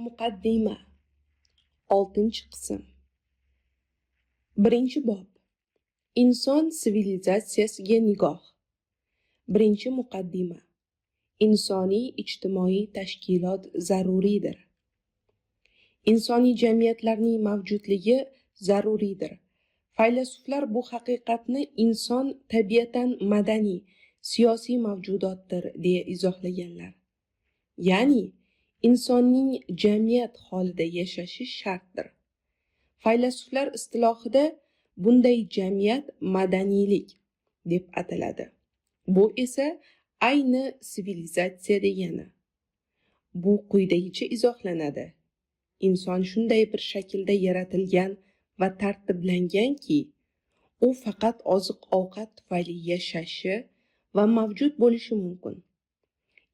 Muqaddima 6-qism. 1-bob. Inson sivilizatsiyasiga nigoh. 1-muqaddima. Insoniy ijtimoiy tashkilot zaruriydir. Insoniy jamiyatlarning mavjudligi zaruriydir. Faylasuflar bu haqiqatni inson tabiatan madaniy, siyosiy mavjudotdir deya izohlaganlar. Ya'ni insonning jamiyat holida yashashi shartdir. Faylasuflar istilohida bunday jamiyat madaniylik deb ataladi. Bu esa ayni sivilizatsiya degani. Bu quyidagicha izohlanadi. Inson shunday bir shaklda yaratilgan va tartiblanganki, u faqat oziq-ovqat tufayli yashashi va mavjud bo'lishi mumkin.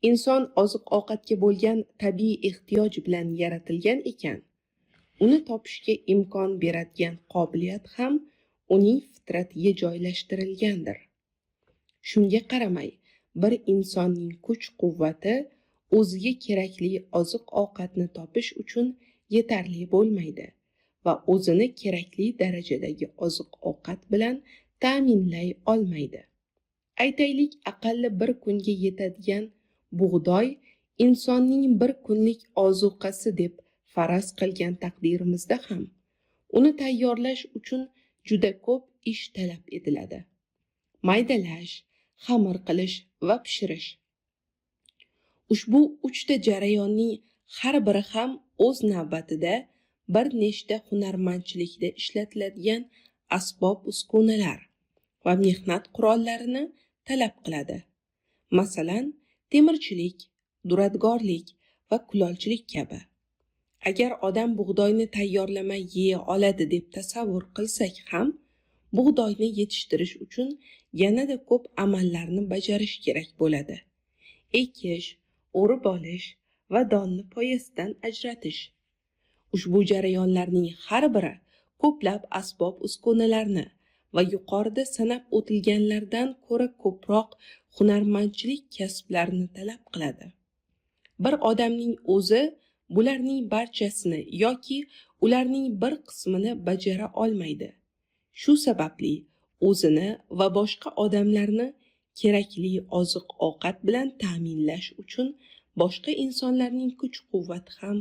Inson oziq-ovqatga bo'lgan tabiiy ehtiyoj bilan yaratilgan ekan, uni topishga imkon beradigan qobiliyat ham uning fitratiga joylashtirilgandir. Shunga qaramay, bir insonning kuch-quvvati o'ziga kerakli oziq-ovqatni topish uchun yetarli bo'lmaydi va o'zini kerakli darajadagi oziq-ovqat bilan ta'minlay olmaydi. Aytaylik, aqalli bir kunga yetadigan bug'doy insonning bir kunlik ozuqasi deb faraz qilgan taqdirimizda ham uni tayyorlash uchun juda ko'p ish talab etiladi. Maydalash, xamir qilish va pishirish. Ushbu 3 jarayonning har biri ham o'z navbatida bir nechta hunarmandchilikda ishlatiladigan asbob-uskunalar va mehnat qurollarini talab qiladi. Masalan, temirchilik, duradgorlik va kulolchilik kabi. Agar odam bug'doyni tayyorlamay yeya oladi deb tasavvur qilsak ham, bug'doyni yetishtirish uchun yanada ko'p amallarni bajarish kerak bo'ladi. Ekish, o'rib olish va donni poyasidan ajratish. Ushbu jarayonlarning har biri ko'plab asbob-uskunalarni va yuqorida sanab o'tilganlardan ko'ra ko'proq hunarmandchilik kasblarini talab qiladi. Bir odamning o'zi bularning barchasini yoki ularning bir qismini bajara olmaydi. Shu sababli o'zini va boshqa odamlarni kerakli oziq-ovqat bilan ta'minlash uchun boshqa insonlarning kuch-quvvati ham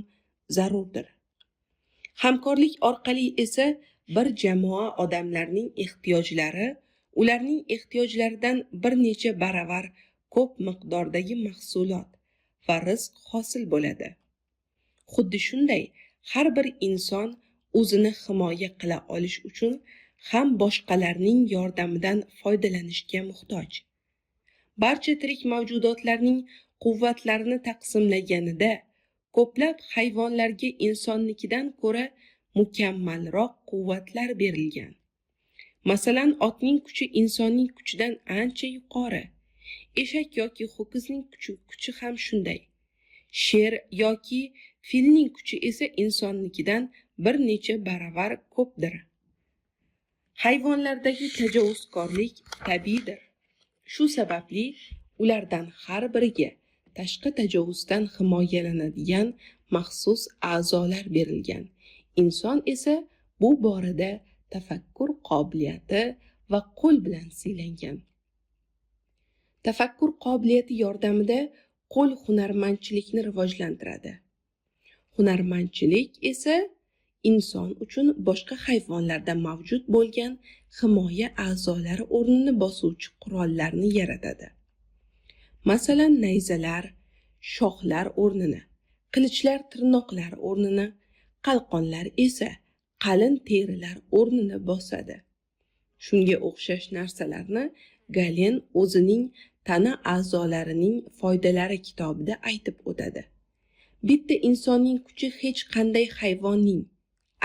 zarurdir. Hamkorlik orqali esa bir jamoa odamlarning ehtiyojlari ularning ehtiyojlaridan bir necha baravar ko'p miqdordagi mahsulot va rizq hosil bo'ladi. Xuddi shunday, har bir inson o'zini himoya qila olish uchun ham boshqalarning yordamidan foydalanishga muhtoj. Barcha tirik mavjudotlarning quvvatlarini taqsimlaganida ko'plab hayvonlarga insonnikidan ko'ra mukammalroq quvvatlar berilgan. Masalan, otning kuchi insonning kuchidan ancha yuqori. Eshak yoki ho'kizning kuchi ham shunday. Sher yoki filning kuchi esa insonnikidan bir necha baravar ko'pdir. Hayvonlardagi tajovuzkorlik tabiiydir. Shu sababli ulardan har biriga tashqi tajovuzdan himoyalanadigan maxsus a'zolar berilgan. Inson esa bu borada tafakkur qobiliyati va qo'l bilan siylangan. Tafakkur qobiliyati yordamida qo'l hunarmandchilikni rivojlantiradi. Hunarmandchilik esa inson uchun boshqa hayvonlarda mavjud bo'lgan himoya a'zolari o'rnini bosuvchi qurollarni yaratadi. Masalan, nayzalar, shoxlar o'rnini, qilichlar tirnoqlar o'rnini, qalqonlar esa qalin terilar o'rnini bosadi. Shunga o'xshash narsalarni Galen o'zining tana a'zolarining foydalari kitobida aytib o'tadi. Bitta insonning kuchi hech qanday hayvonning,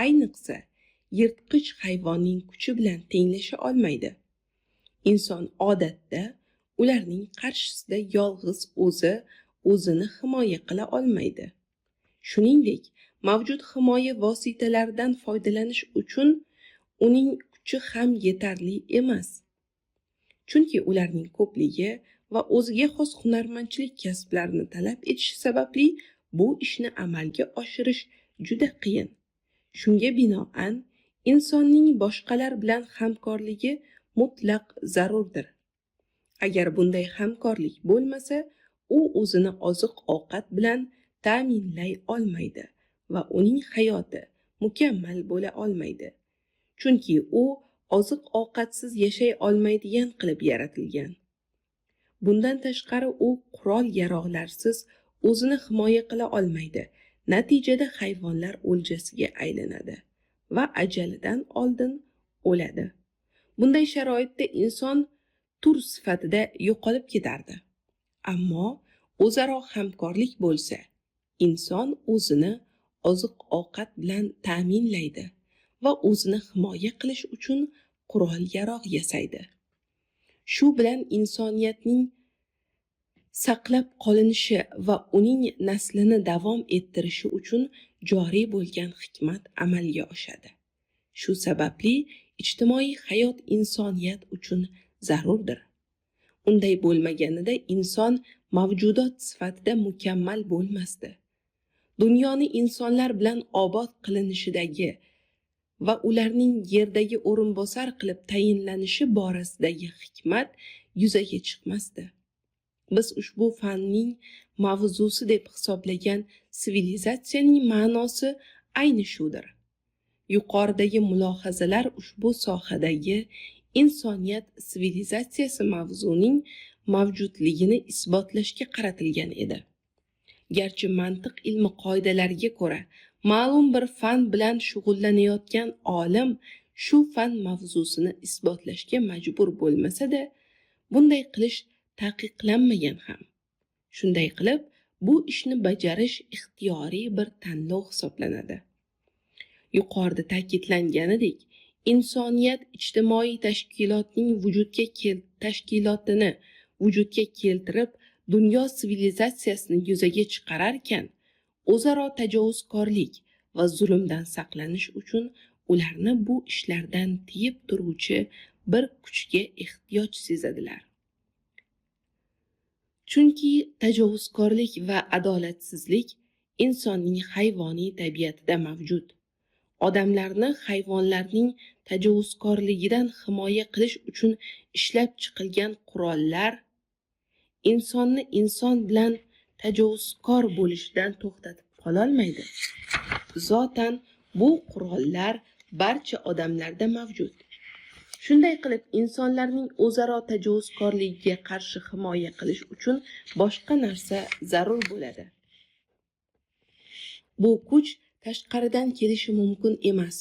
ayniqsa yirtqich hayvonning kuchi bilan tenglasha olmaydi. Inson odatda ularning qarshisida yolg'iz o'zini himoya qila olmaydi. Shuningdek, mavjud himoya vositalaridan foydalanish uchun uning kuchi ham yetarli emas. Chunki ularning ko'pligi va o'ziga xos hunarmandchilik kasblarini talab etishi sababli bu ishni amalga oshirish juda qiyin. Shunga binoan insonning boshqalar bilan hamkorligi mutlaq zarurdir. Agar bunday hamkorlik bo'lmasa, u o'zini oziq-ovqat bilan ta'minlay olmaydi va uning hayoti mukammal bo'la olmaydi. Chunki u oziq-ovqatsiz yashay olmaydigan qilib yaratilgan. Bundan tashqari u qurol-yarog'larsiz o'zini himoya qila olmaydi. Natijada hayvonlar o'ljasiga aylanadi va ajalidan oldin o'ladi. Bunday sharoitda inson tur sifatida yo'qolib ketardi. Ammo o'zaro hamkorlik bo'lsa, inson o'zini oziq-ovqat bilan ta'minlaydi va o'zini himoya qilish uchun qurol-yarog' yasaydi. Shu bilan insoniyatning saqlab qolinishi va uning naslini davom ettirishi uchun joriy bo'lgan hikmat amalga oshadi. Shu sababli ijtimoiy hayot insoniyat uchun zarurdir. Unday bo'lmaganida inson mavjudot sifatida mukammal bo'lmasdi. Dunyoni insonlar bilan obod qilinishidagi va ularning yerdagi o'rinbosar qilib tayinlanishi borasidagi hikmat yuzaga chiqmasdi. Biz ushbu fanning mavzusi deb hisoblagan sivilizatsiyaning ma'nosi ayni shudir. Yuqoridagi mulohazalar ushbu sohadagi insoniyat sivilizatsiyasi mavzuning mavjudligini isbotlashga qaratilgan edi. Garchi mantiq ilmi qoidalariga ko'ra ma'lum bir fan bilan shug'ullanayotgan olim shu fan mavzusini isbotlashga majbur bo'lmasa-da, bunday qilish taqiqlanmagan ham. Shunday qilib, bu ishni bajarish ixtiyoriy bir tanlov hisoblanadi. Yuqorida ta'kidlanganidek, insoniyat ijtimoiy tashkilotning tashkilotini vujudga keltirib, dunyo sivilizatsiyasini yuzaga chiqararkan, o'zaro tajovuzkorlik va zulmdan saqlanish uchun ularni bu ishlardan tiyib turuvchi bir kuchga ehtiyoj sezadilar. Chunki tajovuzkorlik va adolatsizlik insonning hayvoniy tabiatida mavjud. Odamlarni hayvonlarning tajovuzkorligidan himoya qilish uchun ishlab chiqilgan qurollar insonni inson bilan tajovuzkor bo'lishidan to'xtatib qololmaydi. Zotan bu qurollar barcha odamlarda mavjud. Shunday qilib, insonlarning o'zaro tajovuzkorligiga qarshi himoya qilish uchun boshqa narsa zarur bo'ladi. Bu kuch tashqaridan kelishi mumkin emas,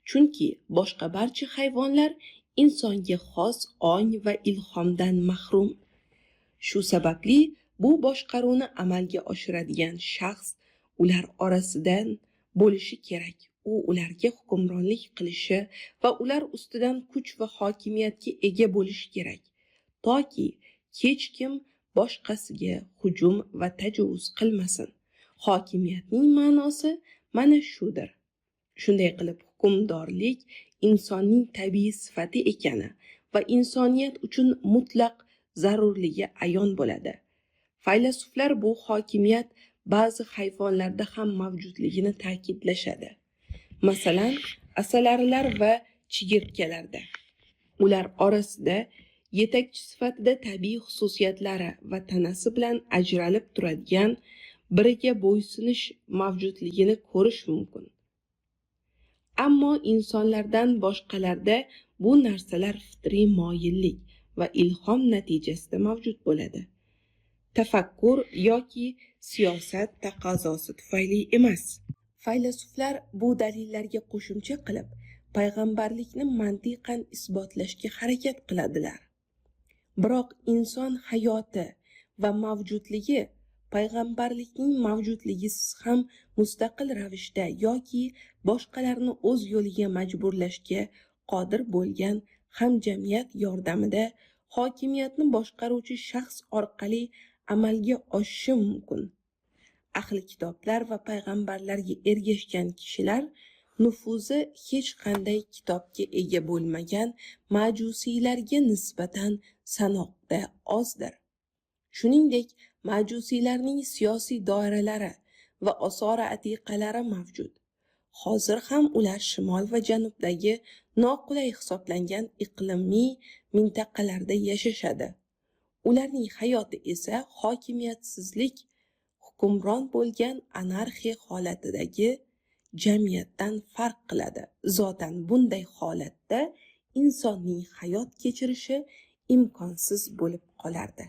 chunki boshqa barcha hayvonlar insonga xos ong va ilhomdan mahrum. Shu sababli bu boshqaruvni amalga oshiradigan shaxs ular orasidan bo'lishi kerak. U ularga hukmronlik qilishi va ular ustidan kuch va hokimiyatga ega bo'lishi kerak, toki hech kim boshqasiga hujum va tajovuz qilmasin. Hokimiyatning ma'nosi mana shudir. Shunday qilib, hukmdorlik insonning tabiiy sifati ekani va insoniyat uchun mutlaq zarurligi ayon bo'ladi. Faylasuflar bu hokimiyat ba'zi hayvonlarda ham mavjudligini ta'kidlashadi. Masalan, asalarilar va chigirtkalarda. Ular orasida yetakchi sifatida tabiiy xususiyatlari va tanasi bilan ajralib turadigan biriga bo'ysunish mavjudligini ko'rish mumkin. Ammo insonlardan boshqalarda bu narsalar fitriy moyillik va ilhom natijasida mavjud bo'ladi. Tafakkur yoki siyosat taqozosi tufayli emas. Faylasuflar bu dalillarga qo'shimcha qilib, payg'ambarlikni mantiqan isbotlashga harakat qiladilar. Biroq inson hayoti va mavjudligi payg'ambarlikning mavjudligisiz ham mustaqil ravishda yoki boshqalarni o'z yo'liga majburlashga qodir bo'lgan hamjamiyat yordamida hokimiyatni boshqaruvchi shaxs orqali amalga oshishi mumkin. Ahli kitoblar va payg'ambarlarga ergashgan kishilar nufuzi hech qanday kitobga ega bo'lmagan majusiylarga nisbatan sanoqda ozdir. Shuningdek, majusiylarning siyosiy doiralari va osori atiqalari mavjud. Hozir ham ular shimol va janubdagi noqulay hisoblangan iqlimiy mintaqalarda yashashadi. Ularning hayoti esa hokimiyatsizlik hukmron bo'lgan anarxiya holatidagi jamiyatdan farq qiladi. Zotan bunday holatda insonning hayot kechirishi imkonsiz bo'lib qolardi.